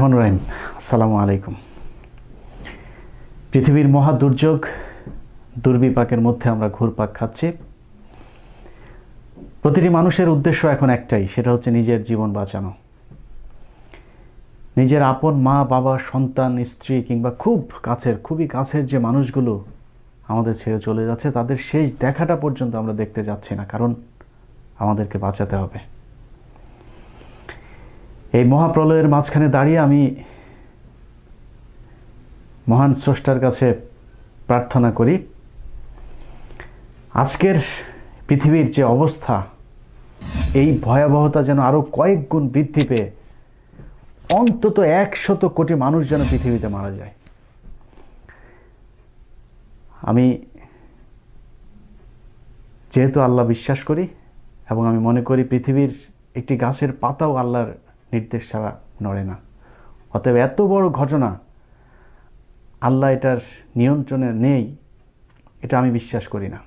রহমানির রহিম। আসসালামু আলাইকুম। পৃথিবীর মহা দুর্যোগ দুর্বিপাকের মধ্যে আমরা ঘুরপাক খাচ্ছি। প্রতিটি মানুষের উদ্দেশ্য এখন একটাই, সেটা হচ্ছে নিজের জীবন বাঁচানো। নিজের আপন মা বাবা সন্তান স্ত্রী কিংবা খুবই কাছের যে মানুষগুলো আমাদের ছেড়ে চলে যাচ্ছে, তাদের শেষ দেখাটা পর্যন্ত আমরা দেখতে যাচ্ছি না, কারণ আমাদেরকে বাঁচাতে হবে। এই মহাপ্রলয়ের মাঝখানে দাঁড়িয়ে আমি মহান স্রষ্টার কাছে প্রার্থনা করি, আজকের পৃথিবীর যে অবস্থা, এই ভয়াবহতা যেন আরো কয়েক গুণ বৃদ্ধি পেয়ে অন্তত 100 কোটি মানুষ যেন পৃথিবীতে মারা যায়। আমি যেহেতু আল্লাহ বিশ্বাস করি এবং আমি মনে করি পৃথিবীর একটি গাছের পাতাও আল্লাহর নির্দেশ ছাড়া নড়ে না, অতএব এত বড় ঘটনা আল্লাহ এটার নিয়ন্ত্রণে নেই, এটা আমি বিশ্বাস করি না।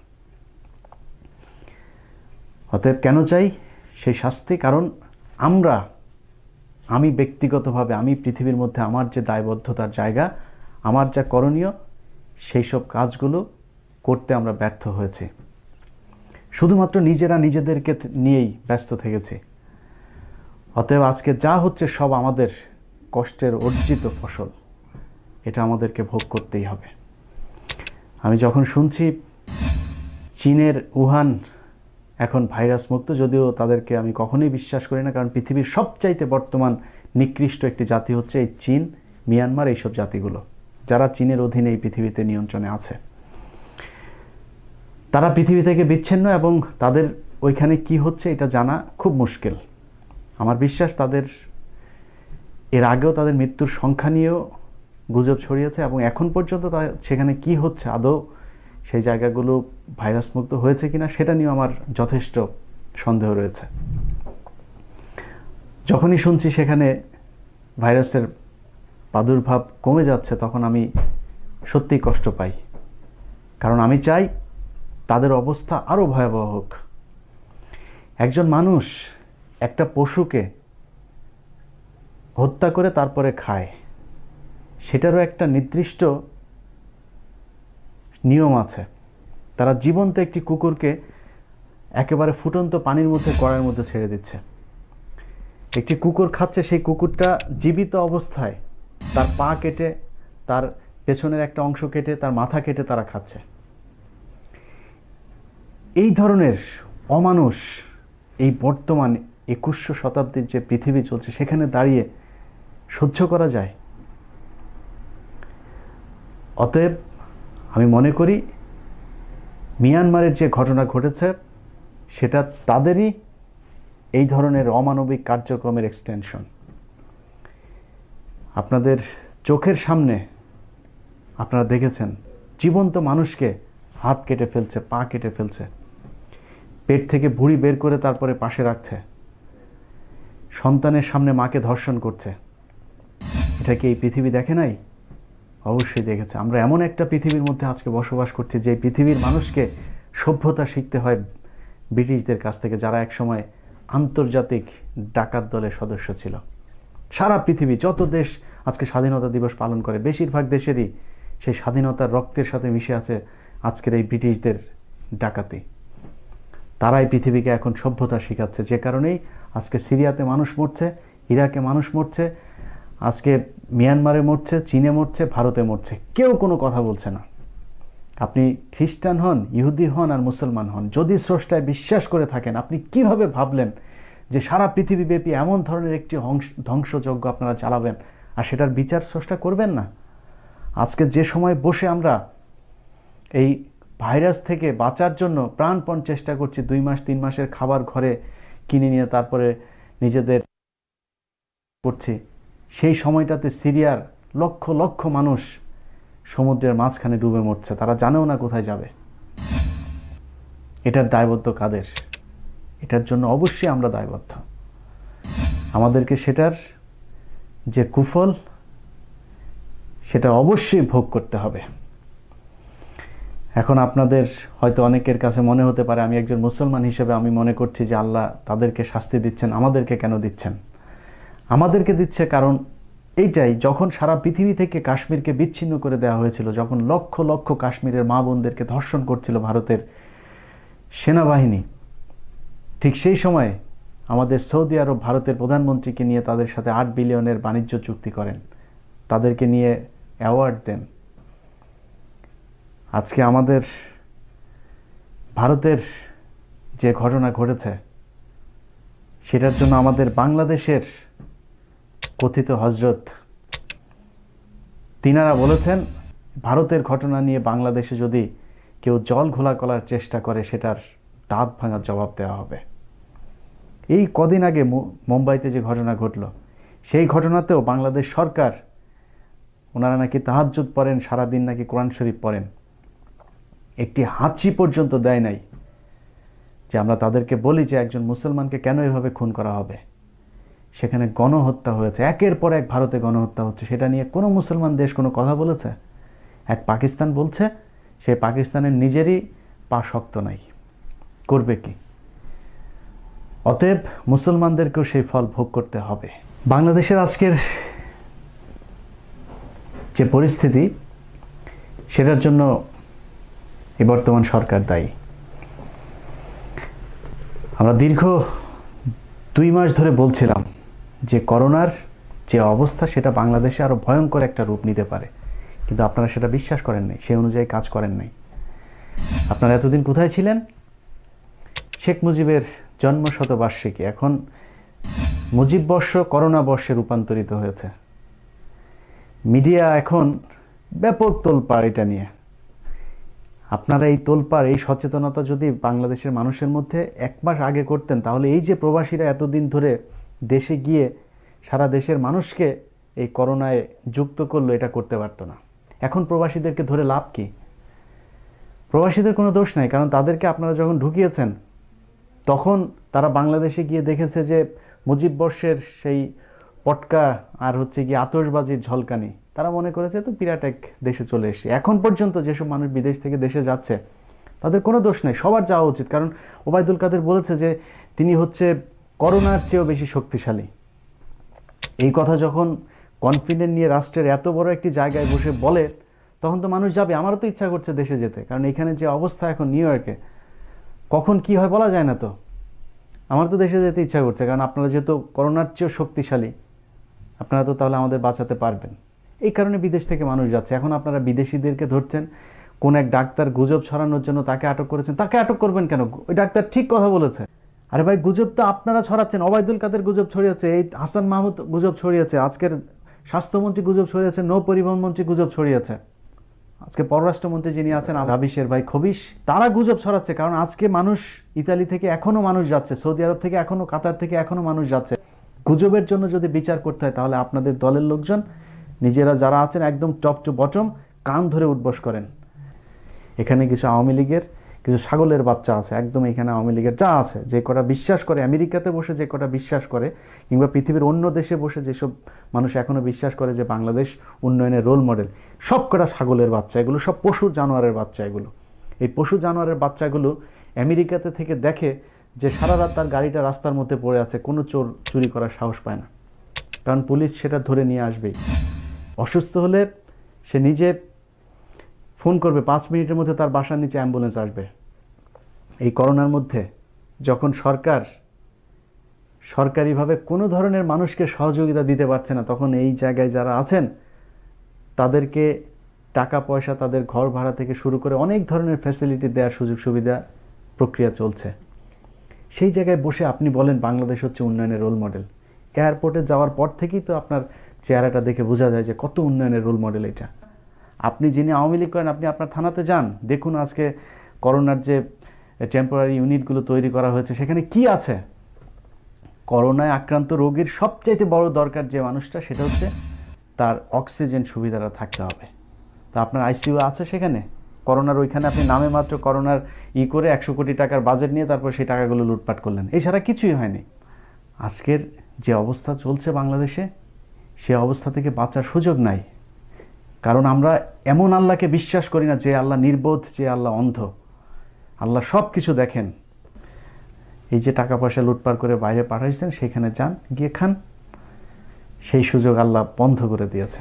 অতএব কেন চাই সেই শাস্তি? কারণ আমি ব্যক্তিগতভাবে আমি পৃথিবীর মধ্যে আমার যে দায়বদ্ধতার জায়গা, আমার যা করণীয়, সেই সব কাজগুলো করতে আমরা ব্যর্থ হয়েছি। শুধুমাত্র নিজেদেরকে নিয়েই ব্যস্ত থেকেছি। অতএব আজকে যা হচ্ছে সব আমাদের কষ্টের অর্জিত ফসল, এটা আমাদেরকে ভোগ করতেই হবে। আমি যখন শুনছি চীনের উহান এখন ভাইরাস মুক্ত, যদিও তাদেরকে আমি কখনোই বিশ্বাস করি না, কারণ পৃথিবীর সবচাইতে বর্তমান নিকৃষ্ট একটি জাতি হচ্ছে এই চীন, মিয়ানমার, এইসব জাতিগুলো, যারা চীনের অধীনে এই পৃথিবীতে নিয়ন্ত্রণে আছে। তারা পৃথিবী থেকে বিচ্ছিন্ন এবং তাদের ওইখানে কি হচ্ছে এটা জানা খুব মুশকিল। আমার বিশ্বাস তাদের এর আগেও তাদের মৃত্যুর সংখ্যা নিয়েও গুজব ছড়িয়েছে এবং এখন পর্যন্ত সেখানে কি হচ্ছে, আদৌ সেই জায়গাগুলো ভাইরাস মুক্ত হয়েছে কিনা সেটা নিয়েও আমার যথেষ্ট সন্দেহ রয়েছে। যখনই শুনছি সেখানে ভাইরাসের প্রাদুর্ভাব কমে যাচ্ছে, তখন আমি সত্যিই কষ্ট পাই, কারণ আমি চাই তাদের অবস্থা আরো ভয়াবহ হোক। একজন মানুষ একটা পশুকে হত্যা করে তারপরে খায়, সেটারও একটা নির্দিষ্ট নিয়ম আছে। তারা জীবন্ত একটি কুকুরকে একেবারে ফুটন্ত পানির মধ্যে কড়াইয়ের মধ্যে ছেড়ে দিচ্ছে। একটি কুকুর খাচ্ছে, সেই কুকুরটা জীবিত অবস্থায় তার পা কেটে, তার পেছনের একটা অংশ কেটে, তার মাথা কেটে তারা খাচ্ছে। এই ধরনের অমানুষ এই বর্তমান 21 শতাব্দীর যে পৃথিবী চলছে, সেখানে দাঁড়িয়ে সহ্য করা যায়? অতএব আমি মনে করি মিয়ানমারের যে ঘটনা ঘটেছে সেটা তাদেরই এই ধরনের অমানবিক কার্যক্রমের এক্সটেনশন। আপনাদের চোখের সামনে আপনারা দেখেছেন জীবন্ত মানুষকে হাত কেটে ফেলছে, পা কেটে ফেলছে, পেট থেকে ভুঁড়ি বের করে তারপরে পাশে রাখছে, সন্তানের সামনে মাকে ধর্ষণ করছে। এটা কি এই পৃথিবী দেখে নাই? অবশ্যই দেখেছে। আমরা এমন একটা পৃথিবীর মধ্যে আজকে বসবাস করছি যে পৃথিবীর মানুষকে সভ্যতা শিখতে হয় ব্রিটিশদের কাছ থেকে, যারা একসময় আন্তর্জাতিক ডাকাত দলের সদস্য ছিল। সারা পৃথিবী যত দেশ আজকে স্বাধীনতা দিবস পালন করে, বেশিরভাগ দেশেরই সেই স্বাধীনতার রক্তের সাথে মিশে আছে আজকের এই ব্রিটিশদের ডাকাতি। তারাই পৃথিবীকে এখন সভ্যতা শিখাচ্ছে, যে কারণেই আজকে সিরিয়াতে মানুষ মরছে, ইরাকে মানুষ মরছে, আজকে মিয়ানমারে মরছে, চীনে মরছে, ভারতে মরছে, কেউ কোনো কথা বলছে না। আপনি খ্রিস্টান হন, ইহুদি হন আর মুসলমান হন, যদি স্রষ্টায় বিশ্বাস করে থাকেন, আপনি কিভাবে ভাবলেন যে সারা পৃথিবীব্যাপী এমন ধরনের একটি ধ্বংসযজ্ঞ আপনারা চালাবেন আর সেটার বিচার স্রষ্টা করবেন না? আজকে যে সময় বসে আমরা এই ভাইরাস থেকে বাঁচার জন্য প্রাণপণ চেষ্টা করছি, 2 মাস 3 মাসের খাবার ঘরে কিনে নিয়ে তারপরে নিজেদের করছি, সেই সময়টাতে সিরিয়ার লক্ষ লক্ষ মানুষ সমুদ্রের মাঝখানে ডুবে মরছে, তারা জানেও না কোথায় যাবে। এটার দায়বদ্ধ কাদের? এটার জন্য অবশ্যই আমরা দায়বদ্ধ। আমাদেরকে সেটার যে কুফল, সেটা অবশ্যই ভোগ করতে হবে। এখন আপনাদের হয়তো অনেকের কাছে মনে হতে পারে, আমি একজন মুসলমান হিসেবে আমি মনে করছি যে আল্লাহ তাদেরকে শাস্তি দিচ্ছেন, আমাদেরকে কেন দিচ্ছেন? আমাদেরকে দিচ্ছে কারণ এইটাই, যখন সারা পৃথিবী থেকে কাশ্মীরকে বিচ্ছিন্ন করে দেওয়া হয়েছিল, যখন লক্ষ লক্ষ কাশ্মীরের মা বোনদেরকে ধর্ষণ করছিল ভারতের সেনাবাহিনী, ঠিক সেই সময় আমাদের সৌদি আরব ভারতের প্রধানমন্ত্রীকে নিয়ে তাদের সাথে 8 বিলিয়নের বাণিজ্য চুক্তি করেন, তাদেরকে নিয়ে অ্যাওয়ার্ড দেন। আজকে আমাদের ভারতের যে ঘটনা ঘটেছে সেটার জন্য আমাদের বাংলাদেশের কথিত হজরত, তিনারা বলেছেন ভারতের ঘটনা নিয়ে বাংলাদেশে যদি কেউ জল ঘোলা করার চেষ্টা করে সেটার দাঁত ভাঙার জবাব দেওয়া হবে। এই কদিন আগে মুম্বাইতে যে ঘটনা ঘটল, সেই ঘটনাতেও বাংলাদেশ সরকার, ওনারা নাকি তাহাজ্জুদ পড়েন, সারাদিন নাকি কোরআন শরীফ পড়েন, একটি হাঁচি পর্যন্ত দেয় নাই যে আমরা তাদেরকে বলি যে একজন মুসলমানকে কেন এভাবে খুন করা হবে। সেখানে গণহত্যা হয়েছে, একের পর এক ভারতে গণহত্যা হচ্ছে, সেটা নিয়ে কোনো মুসলমান দেশ কোনো কথা বলেছে? এক পাকিস্তান বলছে, সে পাকিস্তানের নিজেরই পা শক্ত নাই, করবে কি? অতএব মুসলমানদেরকেও সেই ফল ভোগ করতে হবে। বাংলাদেশের আজকের যে পরিস্থিতি, সেটার জন্য এই বর্তমান সরকার দায়ী। আমরা দীর্ঘ 2 মাস ধরে বলছিলাম যে করোনার যে অবস্থা সেটা বাংলাদেশে আরো ভয়ঙ্কর একটা রূপ নিতে পারে, কিন্তু আপনারা সেটা বিশ্বাস করেন নাই, সেই অনুযায়ী কাজ করেন নাই। আপনারা এতদিন কোথায় ছিলেন? শেখ মুজিবের জন্মশতবার্ষিকী, এখন মুজিব বর্ষ করোনা বর্ষে রূপান্তরিত হয়েছে। মিডিয়া এখন ব্যাপক তোলপাড় এটা নিয়ে। আপনারা এই তোলপাড়, এই সচেতনতা যদি বাংলাদেশের মানুষের মধ্যে 1 মাস আগে করতেন, তাহলে এই যে প্রবাসীরা এতদিন ধরে দেশে গিয়ে সারা দেশের মানুষকে এই করোনায় যুক্ত করলো, এটা করতে পারতো না। এখন প্রবাসীদেরকে ধরে লাভ কি? প্রবাসীদের কোনো দোষ নাই, কারণ তাদেরকে আপনারা যখন ঢুকিয়েছেন তখন তারা বাংলাদেশে গিয়ে দেখেছে যে মুজিব বর্ষের সেই পটকা আর হচ্ছে গিয়ে আতশবাজির ঝলকানি, তারা মনে করেছে তো বিরাট এক দেশে চলে এসেছে। এখন পর্যন্ত যেসব মানুষ বিদেশ থেকে দেশে যাচ্ছে তাদের কোনো দোষ নেই, সবার যাওয়া উচিত, কারণ ওবায়দুল কাদের বলেছে যে তিনি হচ্ছে করোনার চেয়েও বেশি শক্তিশালী। এই কথা যখন কনফিডেন্ট নিয়ে রাষ্ট্রের এত বড় একটি জায়গায় বসে বলে, তখন তো মানুষ যাবে। আমারও তো ইচ্ছা করছে দেশে যেতে, কারণ এখানে যে অবস্থা এখন নিউ ইয়র্কে, কখন কি হয় বলা যায় না। তো আমার তো দেশে যেতে ইচ্ছা করছে, কারণ আপনারা যেহেতু করোনার চেয়েও শক্তিশালী, আপনারা তো তাহলে আমাদের বাঁচাতে পারবেন। এই কারণে বিদেশ থেকে মানুষ যাচ্ছে। এখন আপনারা বিদেশিদেরকে ধরছেন, কোন এক ডাক্তার গুজব ছড়ানোর জন্য তাকে আটক করেছেন। তাকে আটক করবেন কেন? ওই ডাক্তার ঠিক কথা বলেছে। আরে ভাই, গুজব তো আপনারা ছড়াচ্ছেন। ওবায়দুল কাদের গুজব ছড়িয়েছে, এই হাসান মাহমুদ গুজব ছড়িয়েছে, আজকের স্বাস্থ্যমন্ত্রী গুজব ছড়িয়েছে, নৌ পরিবহন মন্ত্রী গুজব ছড়িয়েছে, আজকে পররাষ্ট্রমন্ত্রী যিনি আছেন রাবিশের ভাই খবিশ, তারা গুজব ছড়াচ্ছে। কারণ আজকে মানুষ ইতালি থেকে এখনো মানুষ যাচ্ছে, সৌদি আরব থেকে এখনো, কাতার থেকে এখনো মানুষ যাচ্ছে। গুজবের জন্য যদি বিচার করতে হয়, তাহলে আপনাদের দলের লোকজন নিজেরা যারা আছেন একদম টপ টু বটম কান ধরে উঠবস করেন। এখানে কিছু আওয়ামী লীগের কিছু ছাগলের বাচ্চা আছে, একদম এখানে আওয়ামী লীগের যা আছে, যে কটা বিশ্বাস করে, আমেরিকাতে বসে যে কটা বিশ্বাস করে, কিংবা পৃথিবীর অন্য দেশে বসে যেসব মানুষ এখনো বিশ্বাস করে যে বাংলাদেশ উন্নয়নের রোল মডেল, সব কটা ছাগলের বাচ্চা। এগুলো সব পশু জানোয়ারের বাচ্চা। এগুলো, এই পশু জানোয়ারের বাচ্চাগুলো আমেরিকাতে থেকে দেখে যে সারা রাত তার গাড়িটা রাস্তার মধ্যে পড়ে আছে, কোনো চোর চুরি করার সাহস পায় না, কারণ পুলিশ সেটা ধরে নিয়ে আসবেই। অসুস্থ হলে সে নিজে ফোন করবে, 5 মিনিটের মধ্যে তার বাসার নিচে অ্যাম্বুলেন্স আসবে। এই করোনার মধ্যে যখন সরকার সরকারিভাবে কোনো ধরনের মানুষকে সহযোগিতা দিতে পারছে না, তখন এই জায়গায় যারা আছেন তাদেরকে টাকা পয়সা, তাদের ঘর ভাড়া থেকে শুরু করে অনেক ধরনের ফ্যাসিলিটি দেওয়ার সুযোগ সুবিধা প্রক্রিয়া চলছে। সেই জায়গায় বসে আপনি বলেন বাংলাদেশ হচ্ছে উন্নয়নের রোল মডেল। এয়ারপোর্টে যাওয়ার পর থেকেই তো আপনার চেহারাটা দেখে বোঝা যায় যে কত উন্নয়নের রোল মডেল এটা। আপনি যিনি আওয়ামী লীগ করেন, আপনি আপনার থানাতে যান, দেখুন আজকে করোনার যে টেম্পোরারি ইউনিটগুলো তৈরি করা হয়েছে সেখানে কি আছে। করোনায় আক্রান্ত রোগীর সবচাইতে বড় দরকার যে মানুষটা, সেটা হচ্ছে তার অক্সিজেন সুবিধাটা থাকতে হবে। তা আপনার আইসিইউ আছে সেখানে? করোনার ওইখানে আপনি নামে মাত্র করোনার করে 100 কোটি টাকার বাজেট নিয়ে তারপর সেই টাকাগুলো লুটপাট করলেন, এছাড়া কিছুই হয়নি। আজকের যে অবস্থা চলছে বাংলাদেশে, সে অবস্থা থেকে বাঁচার সুযোগ নাই, কারণ আমরা এমন আল্লাহকে বিশ্বাস করি না যে আল্লাহ নির্বোধ, যে আল্লাহ অন্ধ। আল্লাহ সব কিছু দেখেন। এই যে টাকা পয়সা লুটপাট করে বাইরে পাঠাইছেন, সেখানে যান, গিয়ে খান। সেই সুযোগ আল্লাহ বন্ধ করে দিয়েছে।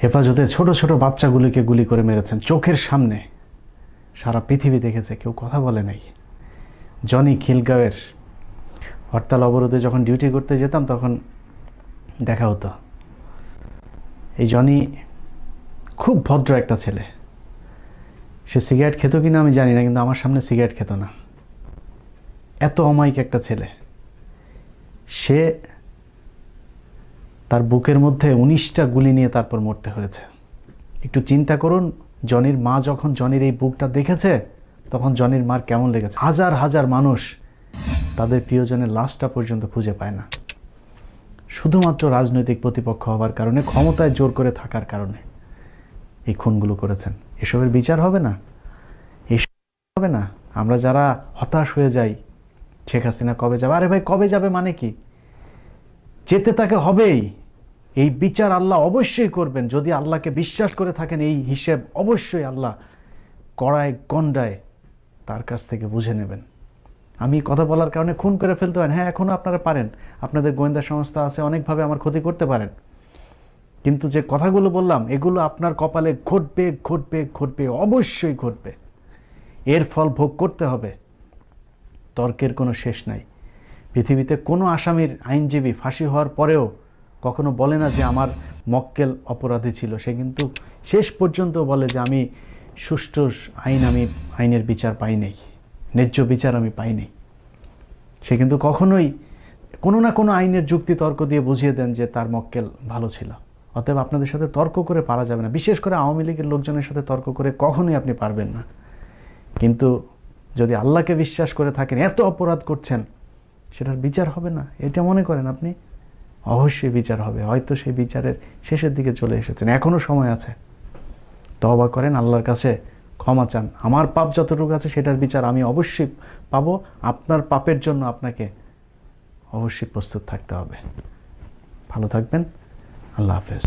হেফাজতে ছোট ছোট বাচ্চাগুলিকে গুলি করে মেরেছেন চোখের সামনে, সারা পৃথিবী দেখেছে, কেউ কথা বলে নাই। জনি খিলগাঁওয়ের হরতাল অবরোধে যখন ডিউটি করতে যেতাম তখন দেখা হতো। এই জনি খুব ভদ্র একটা ছেলে, সে সিগারেট খেত কিনা আমি জানি না, কিন্তু আমার সামনে সিগারেট খেত না। এত অমায়িক একটা ছেলে। সে তার বুকের মধ্যে 19টা গুলি নিয়ে তারপর মরতে হয়েছে। একটু চিন্তা করুন, জনির মা যখন জনির এই বুকটা দেখেছে তখন জনির মার কেমন লেগেছে। হাজার হাজার মানুষ তাদের প্রিয়জনের লাশটা পর্যন্ত খুঁজে পায় না, শুধুমাত্র রাজনৈতিক প্রতিপক্ষ হওয়ার কারণে, ক্ষমতায় জোর করে থাকার কারণে এই খুনগুলো করেছেন। এসবের বিচার হবে না, এসব হবে না। আমরা যারা হতাশ হয়ে যাই, শেখ হাসিনা কবে যাবে, আরে ভাই কবে যাবে মানে কি, যেতে তাকে হবেই। এই বিচার আল্লাহ অবশ্যই করবেন। যদি আল্লাহকে বিশ্বাস করে থাকেন, এই হিসেব অবশ্যই আল্লাহ কড়ায় গন্ডায় তার কাছ থেকে বুঝে নেবেন। আমি কথা বলার কারণে খুন করে ফেলতে পারেন, হ্যাঁ এখনো আপনারা পারেন, আপনাদের গোয়েন্দা সংস্থা আছে, অনেকভাবে আমার ক্ষতি করতে পারেন, কিন্তু যে কথাগুলো বললাম এগুলো আপনার কপালে ঘটবে ঘটবে ঘটবে, অবশ্যই ঘটবে। এর ফল ভোগ করতে হবে, তর্কের কোনো শেষ নাই। পৃথিবীতে কোনো আসামির আইনজীবী ফাঁসি হওয়ার পরেও কখনো বলে না যে আমার মক্কেল অপরাধী ছিল। সে কিন্তু শেষ পর্যন্ত বলে যে আমি সুষ্ঠু আইনের বিচার পাই নাই, ন্যায্য বিচার আমি পাই নাই। সে কিন্তু কখনোই কোনো না কোনো আইনের যুক্তি তর্ক দিয়ে বুঝিয়ে দেন যে তার মক্কেল ভালো ছিল। অতএব আপনাদের সাথে তর্ক করে পারা যাবে না, বিশেষ করে আওয়ামী লীগের লোকজনের সাথে তর্ক করে কখনোই আপনি পারবেন না। কিন্তু যদি আল্লাহকে বিশ্বাস করে থাকেন, এত অপরাধ করছেন, সেটার বিচার হবে না এটা মনে করেন আপনি? অবশ্যই বিচার হবে। হয়তো সেই বিচারের শেষের দিকে চলে এসেছেন, এখনো সময় আছে। তওবা করেন, আল্লাহর কাছে ক্ষমা চান। আমার পাপ যতটুকু আছে সেটার বিচার আমি অবশ্যই পাবো। আপনার পাপের জন্য আপনাকে অবশ্যই প্রস্তুত থাকতে হবে। ভালো থাকবেন। আল্লাহ হাফেজ।